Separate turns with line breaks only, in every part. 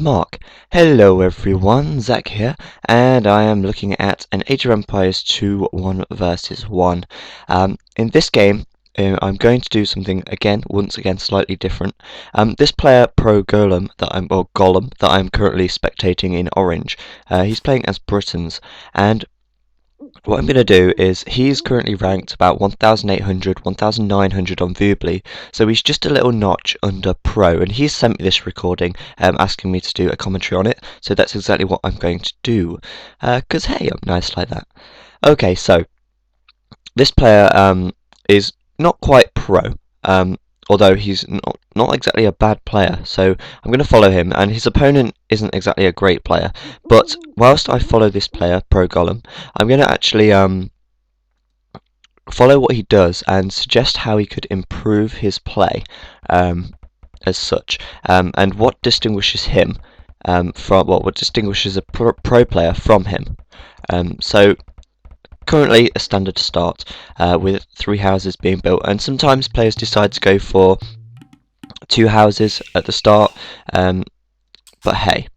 Mark. Hello everyone, Zach here, and I am looking at an Age of Empires 2 1 versus 1. In this game, I'm going to do something once again slightly different. This player, ProGolem, Golem, that I'm currently spectating in orange, he's playing as Britons, and what I'm going to do is, he's currently ranked about 1,800, 1,900 on Vubly, so he's just a little notch under Pro, and he's sent me this recording asking me to do a commentary on it, so that's exactly what I'm going to do, because hey, I'm nice like that. Okay, so, this player is not quite Pro, although he's not exactly a bad player, so I'm going to follow him, and his opponent isn't exactly a great player, but whilst I follow this player, ProGolem, I'm going to actually follow what he does and suggest how he could improve his play as such, and what distinguishes him from what distinguishes a pro player from him. So currently a standard start with 3 houses being built, and sometimes players decide to go for 2 houses at the start, but hey.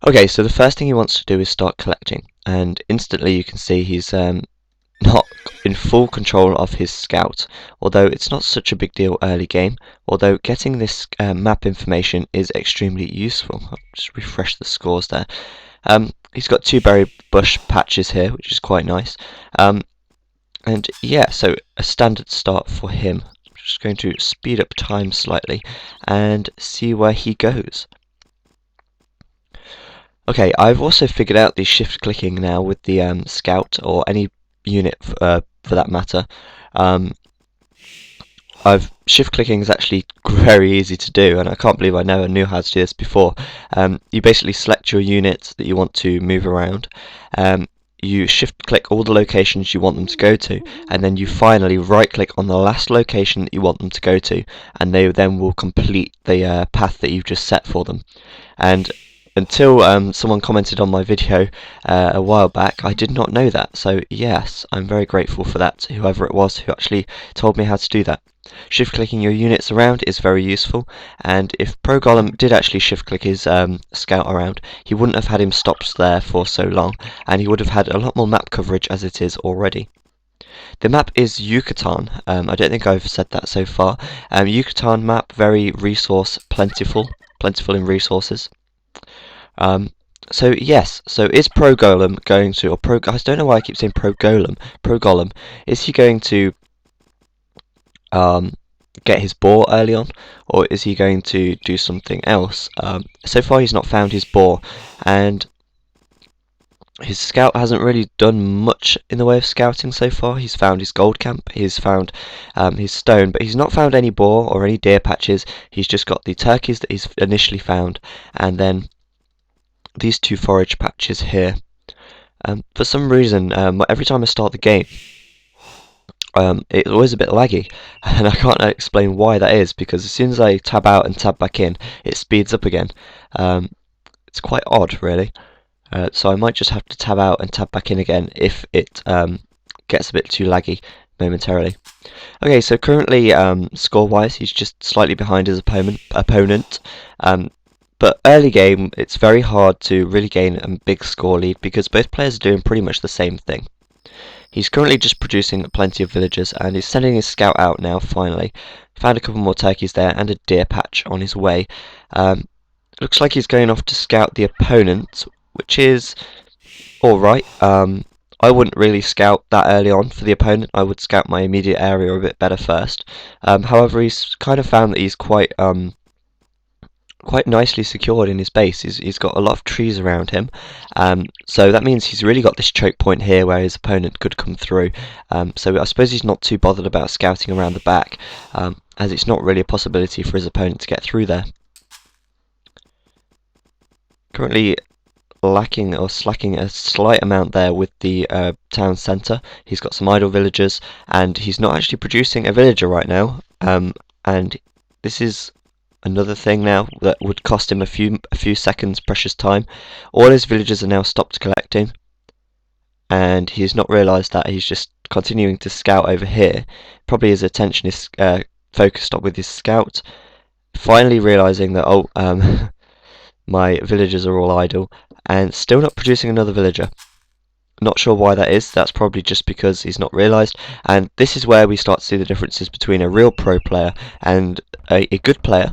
Okay, so the first thing he wants to do is start collecting, and instantly you can see he's not in full control of his scout, although it's not such a big deal early game, although getting this map information is extremely useful. I'll just refresh the scores there. He's got 2 berry bush patches here, which is quite nice. And yeah, so a standard start for him. I'm just going to speed up time slightly and see where he goes. Okay, I've also figured out the shift clicking now with the scout, or any unit for that matter. Shift clicking is actually very easy to do, and I can't believe I never knew how to do this before. You basically select your unit that you want to move around, you shift click all the locations you want them to go to, and then you finally right click on the last location that you want them to go to, and they then will complete the path that you've just set for them. And until someone commented on my video a while back, I did not know that, so yes, I'm very grateful for that, whoever it was who actually told me how to do that. Shift clicking your units around is very useful, and if ProGolem did actually shift click his scout around, he wouldn't have had him stopped there for so long, and he would have had a lot more map coverage as it is already. The map is Yucatan. I don't think I've said that so far. Yucatan map, very resource plentiful in resources. So yes, so is ProGolem going to, I don't know why I keep saying ProGolem, is he going to get his boar early on, or is he going to do something else? So far he's not found his boar, and his scout hasn't really done much in the way of scouting so far. He's found his gold camp, he's found his stone, but he's not found any boar or any deer patches. He's just got the turkeys that he's initially found, and then these 2 forage patches here. For some reason, every time I start the game, it's always a bit laggy, and I can't explain why that is, because as soon as I tab out and tab back in, it speeds up again. It's quite odd, really. So I might just have to tab out and tab back in again if it gets a bit too laggy momentarily. Okay, so currently, score-wise, he's just slightly behind his opponent. But early game, it's very hard to really gain a big score lead, because both players are doing pretty much the same thing. He's currently just producing plenty of villagers, and he's sending his scout out now, finally. Found a couple more turkeys there, and a deer patch on his way. Looks like he's going off to scout the opponent, which is alright. I wouldn't really scout that early on for the opponent. I would scout my immediate area a bit better first. However, he's kind of found that he's quite nicely secured in his base. He's got a lot of trees around him, so that means he's really got this choke point here where his opponent could come through. So I suppose he's not too bothered about scouting around the back, as it's not really a possibility for his opponent to get through there. Currently lacking or slacking a slight amount there with the town centre. He's got some idle villagers, and he's not actually producing a villager right now, and this is another thing now that would cost him a few seconds precious time. All his villagers are now stopped collecting, and he's not realised that. He's just continuing to scout over here. Probably his attention is focused up with his scout, finally realising that my villagers are all idle, and still not producing another villager. Not sure why that is. That's probably just because he's not realised. And this is where we start to see the differences between a real pro player and a good player.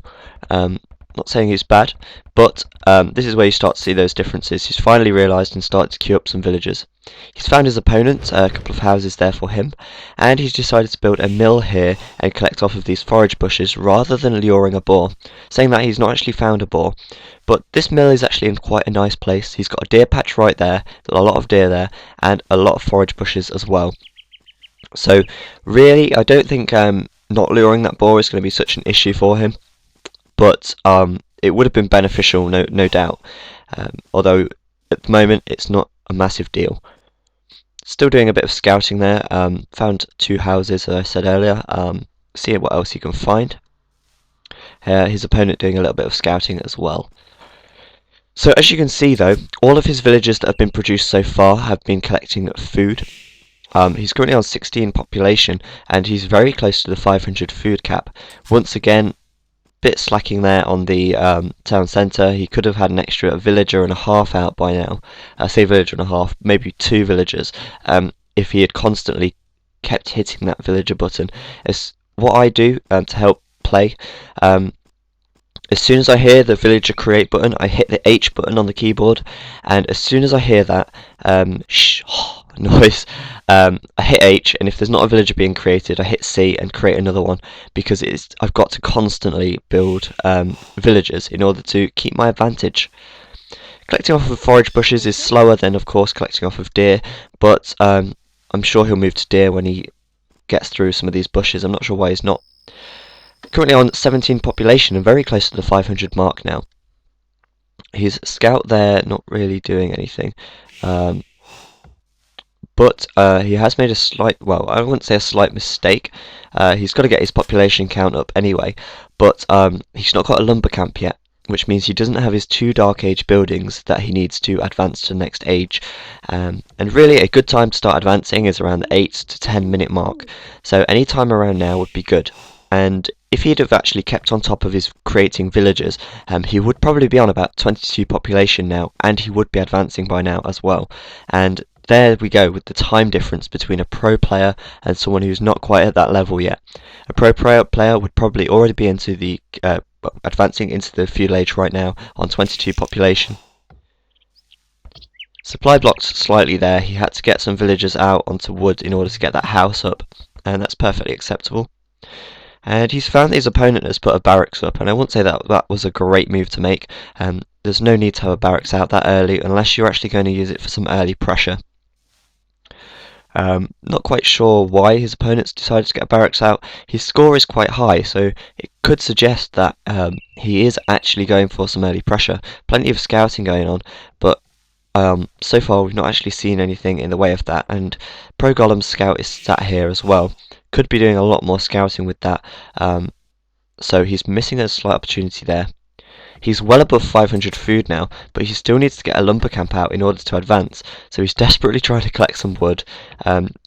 Not saying he's bad, but this is where you start to see those differences. He's finally realised and started to queue up some villagers. He's found his opponent, a couple of houses there for him, and he's decided to build a mill here and collect off of these forage bushes rather than luring a boar, saying that he's not actually found a boar. But this mill is actually in quite a nice place. He's got a deer patch right there, a lot of deer there, and a lot of forage bushes as well. So really, I don't think not luring that boar is going to be such an issue for him. But it would have been beneficial, no doubt. Although at the moment it's not a massive deal. Still doing a bit of scouting there. Found 2 houses, as I said earlier. See what else you can find. His opponent doing a little bit of scouting as well. So as you can see though, all of his villagers that have been produced so far have been collecting food. He's currently on 16 population, and he's very close to the 500 food cap. Once again, bit slacking there on the town centre. He could have had an extra villager and a half out by now. I say villager and a half, maybe 2 villagers, if he had constantly kept hitting that villager button. It's what I do to help play. As soon as I hear the villager create button, I hit the H button on the keyboard, and as soon as I hear that noise, I hit H, and if there's not a villager being created, I hit C and create another one, because I've got to constantly build villagers in order to keep my advantage. Collecting off of forage bushes is slower than, of course, collecting off of deer, but I'm sure he'll move to deer when he gets through some of these bushes. I'm not sure why he's not. Currently on 17 population and very close to the 500 mark now. His scout there not really doing anything. But he has made a slight, well, I wouldn't say a slight mistake. He's got to get his population count up anyway, but he's not got a lumber camp yet, which means he doesn't have his 2 Dark Age buildings that he needs to advance to the next age. And really a good time to start advancing is around the 8 to 10 minute mark, so any time around now would be good. And if he'd have actually kept on top of his creating villagers, he would probably be on about 22 population now, and he would be advancing by now as well. And there we go with the time difference between a pro player and someone who's not quite at that level yet. A pro player would probably already be into the advancing into the feudal age right now on 22 population. Supply blocks slightly there. He had to get some villagers out onto wood in order to get that house up, and that's perfectly acceptable. And he's found that his opponent has put a barracks up, and I wouldn't say that was a great move to make. There's no need to have a barracks out that early unless you're actually going to use it for some early pressure. Not quite sure why his opponents decided to get a barracks out. His score is quite high, so it could suggest that he is actually going for some early pressure. Plenty of scouting going on, but so far we've not actually seen anything in the way of that. And ProGolem's scout is sat here as well. Could be doing a lot more scouting with that, so he's missing a slight opportunity there. He's well above 500 food now, but he still needs to get a lumber camp out in order to advance, so he's desperately trying to collect some wood,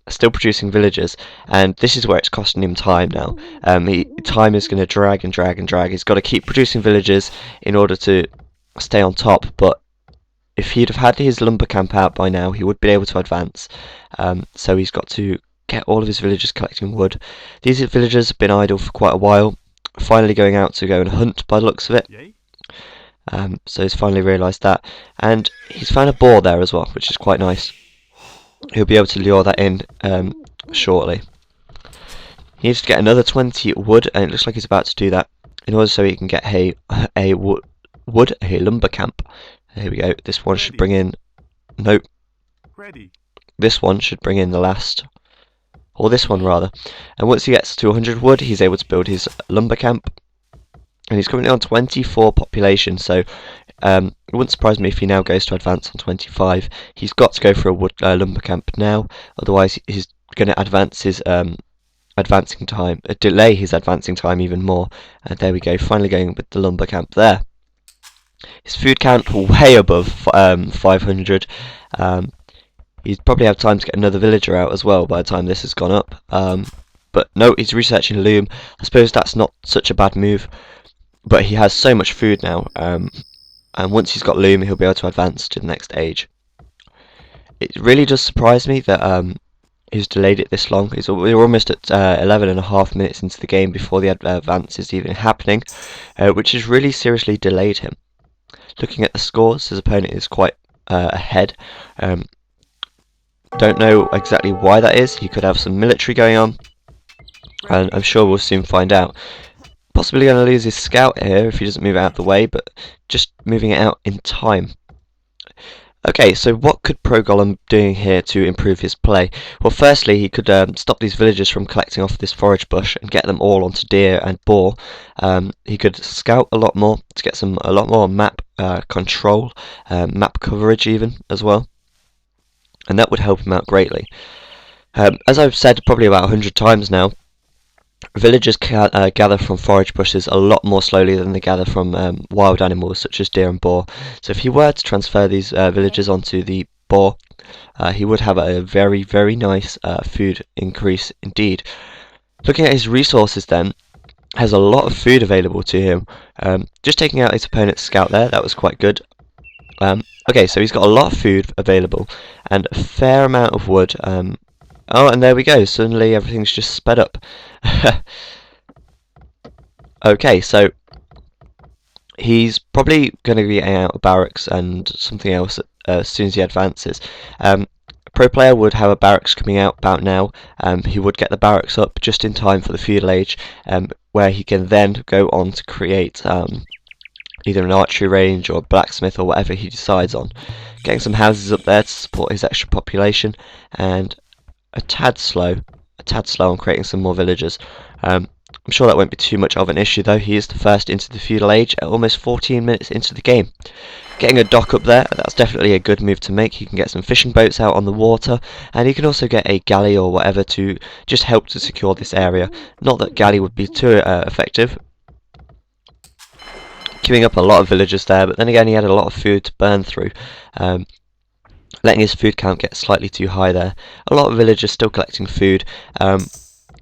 still producing villagers, and this is where it's costing him time now. Time is going to drag and drag and drag. He's got to keep producing villagers in order to stay on top, but if he'd have had his lumber camp out by now, he would be able to advance, so he's got to get all of his villagers collecting wood. These villagers have been idle for quite a while, finally going out to go and hunt by the looks of it. So he's finally realised that, and he's found a boar there as well, which is quite nice. He'll be able to lure that in shortly. He needs to get another 20 wood, and it looks like he's about to do that in order so he can get a lumber camp. Here we go. This one should bring in. Nope. This one should bring in the last. Or this one rather. And once he gets to 100 wood, he's able to build his lumber camp. And he's currently on 24 population, so it wouldn't surprise me if he now goes to advance on 25. He's got to go for a lumber camp now, otherwise he's going to advance his advancing time, delay his advancing time even more. And there we go, finally going with the lumber camp there. His food count way above 500. He'd probably have time to get another villager out as well by the time this has gone up. But no, he's researching loom. I suppose that's not such a bad move, but he has so much food now. and once he's got loom, he'll be able to advance to the next age. It really does surprise me that he's delayed it this long. We're almost at 11.5 minutes into the game before the advance is even happening, which has really seriously delayed him. Looking at the scores, his opponent is quite ahead. Don't know exactly why that is. He could have some military going on, and I'm sure we'll soon find out. Possibly going to lose his scout here if he doesn't move it out of the way, but just moving it out in time. Okay, so what could ProGolem doing here to improve his play? Well, firstly, he could stop these villagers from collecting off this forage bush and get them all onto deer and boar. He could scout a lot more to get a lot more map control, map coverage even as well, and that would help him out greatly. As I've said probably about 100 times now, villagers gather from forage bushes a lot more slowly than they gather from wild animals such as deer and boar. So if he were to transfer these villagers onto the boar, he would have a very, very nice food increase indeed. Looking at his resources then, has a lot of food available to him. Just taking out his opponent's scout there, that was quite good. Okay, so he's got a lot of food available and a fair amount of wood. Oh, and there we go, suddenly everything's just sped up. Okay, so he's probably going to be getting out of barracks and something else as soon as he advances. Pro player would have a barracks coming out about now. He would get the barracks up just in time for the feudal age, where he can then go on to create either an archery range or a blacksmith or whatever he decides on. Getting some houses up there to support his extra population, and a tad slow on creating some more villagers. I'm sure that won't be too much of an issue though. He is the first into the feudal age at almost 14 minutes into the game. Getting a dock up there, that's definitely a good move to make. He can get some fishing boats out on the water, and he can also get a galley or whatever to just help to secure this area. Not that galley would be too effective, queuing up a lot of villagers there, but then again he had a lot of food to burn through. Letting his food count get slightly too high there. A lot of villagers still collecting food,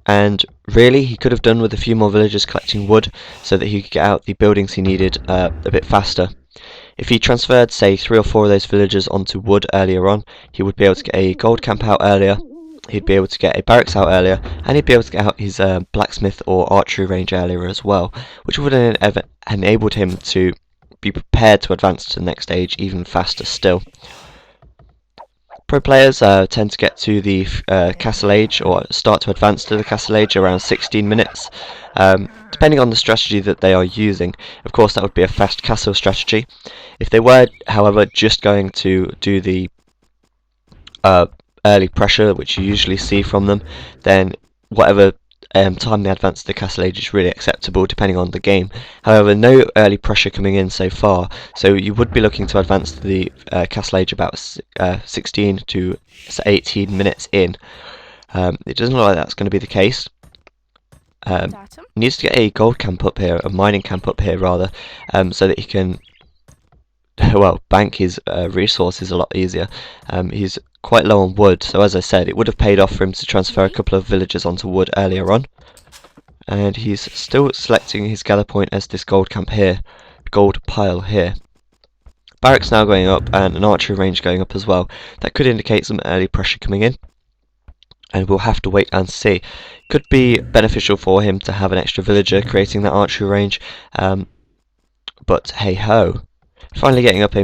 and really he could have done with a few more villagers collecting wood so that he could get out the buildings he needed a bit faster. If he transferred, say, 3 or 4 of those villagers onto wood earlier on, he would be able to get a gold camp out earlier, he'd be able to get a barracks out earlier, and he'd be able to get out his blacksmith or archery range earlier as well, which would have enabled him to be prepared to advance to the next stage even faster still. Pro players tend to get to the castle age, or start to advance to the castle age around 16 minutes, depending on the strategy that they are using. Of course, that would be a fast castle strategy. If they were, however, just going to do the early pressure, which you usually see from them, then whatever time they advance to the castle age is really acceptable depending on the game. However, no early pressure coming in so far, so you would be looking to advance to the castle age about 16 to 18 minutes in. It doesn't look like that's going to be the case. He needs to get a gold camp up here, a mining camp up here rather, so that he can well bank his resources a lot easier. He's quite low on wood, so as I said, it would have paid off for him to transfer a couple of villagers onto wood earlier on. And he's still selecting his gather point as this gold camp here, gold pile here. Barracks now going up and an archery range going up as well. That could indicate some early pressure coming in, and we'll have to wait and see. Could be beneficial for him to have an extra villager creating that archery range, but hey ho. Finally getting up a